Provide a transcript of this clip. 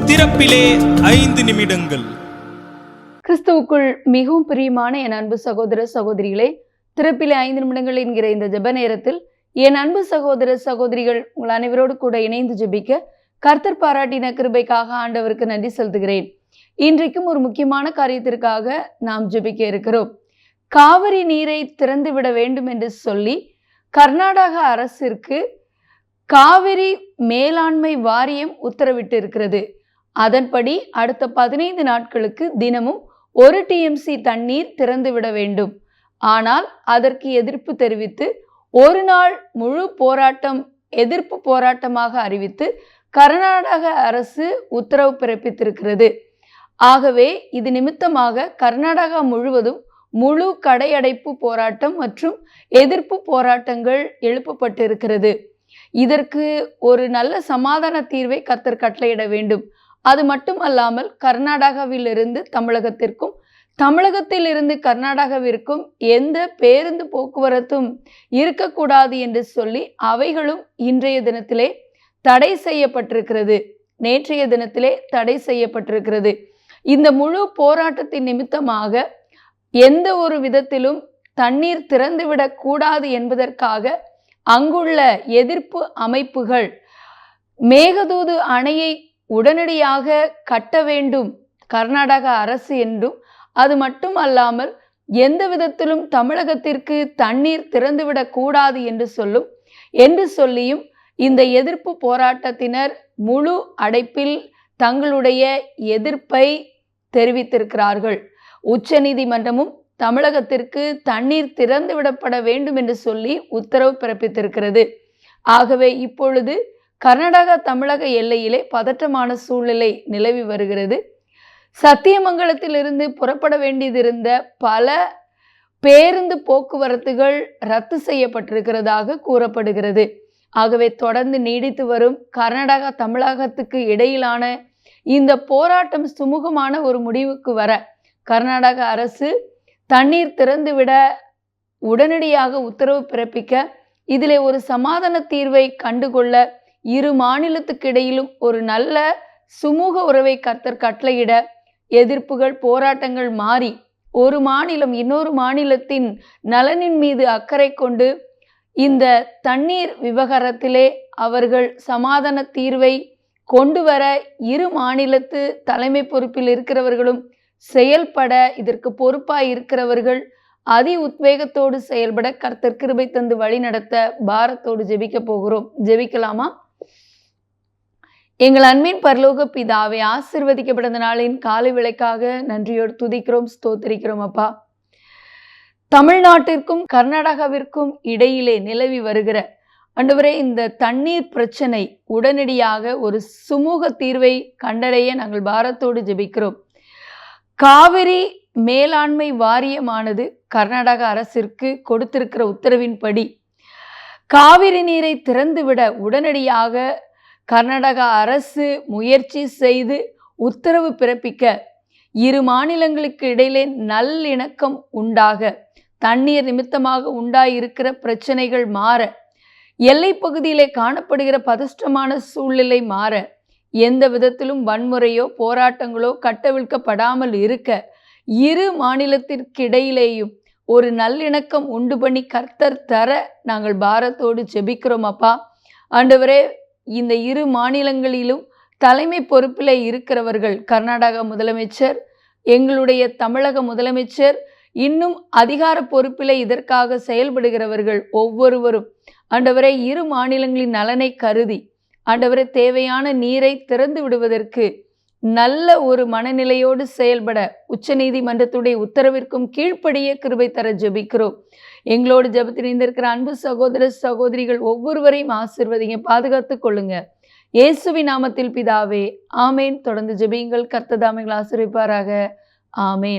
திறப்பிலே 5 நிமிடங்கள். கிறிஸ்துவுக்குள் மிகவும் பிரியமான என் அன்பு சகோதர சகோதரிகளே, திறப்பிலே 5 நிமிடங்கள் என்கிற இந்த ஜெப நேரத்தில் என் அன்பு சகோதர சகோதரிகள் உங்கள் அனைவரோடு கூட இணைந்து ஜெபிக்க கர்த்தர் பாராட்டின கிருபைக்காக ஆண்டவருக்கு நன்றி செலுத்துகிறேன். இன்றைக்கும் ஒரு முக்கியமான காரியத்திற்காக நாம் ஜெபிக்க இருக்கிறோம். காவிரி நீரை திறந்துவிட வேண்டும் என்று சொல்லி கர்நாடக அரசிற்கு காவிரி மேலாண்மை வாரியம் உத்தரவிட்டு இருக்கிறது. அதன்படி அடுத்த 15 நாட்களுக்கு தினமும் 1 TMC தண்ணீர் திறந்துவிட வேண்டும். ஆனால் அதற்கு எதிர்ப்பு தெரிவித்து ஒரு நாள் முழு போராட்டம் எதிர்ப்பு போராட்டமாக அறிவித்து கர்நாடக அரசு உத்தரவு பிறப்பித்திருக்கிறது. ஆகவே இது நிமித்தமாக கர்நாடகா முழுவதும் முழு கடையடைப்பு போராட்டம் மற்றும் எதிர்ப்பு போராட்டங்கள் எழுப்பப்பட்டிருக்கிறது. இதற்கு ஒரு நல்ல சமாதான தீர்வை கர்த்தர் கட்டளையிட வேண்டும். அது மட்டுமல்லாமல் கர்நாடகாவிலிருந்து தமிழகத்திற்கும் தமிழகத்தில் இருந்து கர்நாடகாவிற்கும் எந்த பேருந்து போக்குவரத்தும் இருக்கக்கூடாது என்று சொல்லி அவைகளும் இன்றைய தினத்திலே தடை செய்யப்பட்டிருக்கிறது. நேற்றைய தினத்திலே தடை செய்யப்பட்டிருக்கிறது. இந்த முழு போராட்டத்தின் நிமித்தமாக எந்த ஒரு விதத்திலும் தண்ணீர் திறந்துவிடக் கூடாது என்பதற்காக அங்குள்ள எதிர்ப்பு அமைப்புகள் மேகதூது அணையை உடனடியாக கட்ட வேண்டும் கர்நாடக அரசு என்றும், அது மட்டும் அல்லாமல் எந்த விதத்திலும் தமிழகத்திற்கு தண்ணீர் திறந்துவிடக் கூடாது என்று சொல்லியும் இந்த எதிர்ப்பு போராட்டத்தினர் முழு அடைப்பில் தங்களுடைய எதிர்ப்பை தெரிவித்திருக்கிறார்கள். உச்ச நீதிமன்றமும் தமிழகத்திற்கு தண்ணீர் திறந்துவிடப்பட வேண்டும் என்று சொல்லி உத்தரவு பிறப்பித்திருக்கிறது. ஆகவே இப்பொழுது கர்நாடகா தமிழக எல்லையிலே பதற்றமான சூழ்நிலை நிலவி வருகிறது. சத்தியமங்கலத்திலிருந்து புறப்பட வேண்டியதிருந்த பல பேருந்து போக்குவரத்துகள் ரத்து செய்யப்பட்டிருக்கிறதாக கூறப்படுகிறது. ஆகவே தொடர்ந்து நீடித்து வரும் கர்நாடகா தமிழகத்துக்கு இடையிலான இந்த போராட்டம் சுமூகமான ஒரு முடிவுக்கு வர கர்நாடக அரசு தண்ணீர் திறந்துவிட உடனடியாக உத்தரவு பிறப்பிக்க, இதிலே ஒரு சமாதான தீர்வை கண்டுகொள்ள இரு மாநிலத்துக்கு இடையிலும் ஒரு நல்ல சுமூக உறவை கர்த்தர் கட்டளையிட, எதிர்ப்புகள் போராட்டங்கள் மாறி ஒரு மாநிலம் இன்னொரு மாநிலத்தின் நலனின் மீது அக்கறை கொண்டு இந்த தண்ணீர் விவகாரத்திலே அவர்கள் சமாதான தீர்வை கொண்டு வர இரு மாநிலத்து தலைமை பொறுப்பில் இருக்கிறவர்களும் செயல்பட, இதற்கு பொறுப்பாய் இருக்கிறவர்கள் அதி உத்வேகத்தோடு செயல்பட கர்த்தர் கிருபை தந்து வழி நடத்த பாரத்தோடு ஜெபிக்க போகிறோம். ஜெபிக்கலாமா? எங்கள் அன்பின் பரலோக பிதாவே, ஆசீர்வதிக்கப்பட்ட நாளின் காலை வேளைக்காக நன்றியோடு துதிக்கிறோம், ஸ்தோத்திரிக்கிறோம். அப்பா, தமிழ்நாட்டிற்கும் கர்நாடகாவிற்கும் இடையிலே நிலவி வருகிற ஆண்டவரே இந்த தண்ணீர் பிரச்சனை உடனடியாக ஒரு சுமூக தீர்வை கண்டடைய நாங்கள் பாரத்தோடு ஜெபிக்கிறோம். காவிரி மேலாண்மை வாரியமானது கர்நாடக அரசிற்கு கொடுத்திருக்கிற உத்தரவின்படி காவிரி நீரை திறந்துவிட உடனடியாக கர்நாடக அரசு முயற்சி செய்து உத்தரவு பிறப்பிக்க, இரு மாநிலங்களுக்கு இடையிலே நல்லிணக்கம் உண்டாக, தண்ணீர் நிமித்தமாக உண்டாயிருக்கிற பிரச்சனைகள் மாற, எல்லை பகுதியிலே காணப்படுகிற பதஷ்டமான சூழ்நிலை மாற, எந்த விதத்திலும் வன்முறையோ போராட்டங்களோ கட்டவிழ்க்கப்படாமல் இருக்க, இரு மாநிலத்திற்கிடையிலேயும் ஒரு நல்லிணக்கம் உண்டு பண்ணி கர்த்தர் தர நாங்கள் பாரத்தோடு ஜெபிக்கிறோம். அப்பா, ஆண்டவரே, இந்த இரு மாநிலங்களிலும் தலைமை பொறுப்பில் இருக்கிறவர்கள், கர்நாடக முதலமைச்சர், எங்களுடைய தமிழக முதலமைச்சர், இன்னும் அதிகார பொறுப்பில் இதற்காக செயல்படுகிறவர்கள் ஒவ்வொருவரும் ஆண்டவரே இரு மாநிலங்களின் நலனை கருதி ஆண்டவரே தேவையான நீரை திறந்து விடுவதற்கு நல்ல ஒரு மனநிலையோடு செயல்பட உச்ச நீதிமன்றத்துடைய உத்தரவிற்கும் கீழ்ப்படிய கிருபை தர ஜெபிக்கிறோம். எங்களோடு ஜெபத்தில் இருந்திருக்கிற அன்பு சகோதர சகோதரிகள் ஒவ்வொருவரையும் ஆசீர்வதிங்க, பாதுகாத்துக் கொள்ளுங்க. இயேசுவின் நாமத்தில் பிதாவே, ஆமேன். தொடர்ந்து ஜெபியுங்கள். கர்த்தர் தாமே ஆசீர்வதிப்பாராக. ஆமேன்.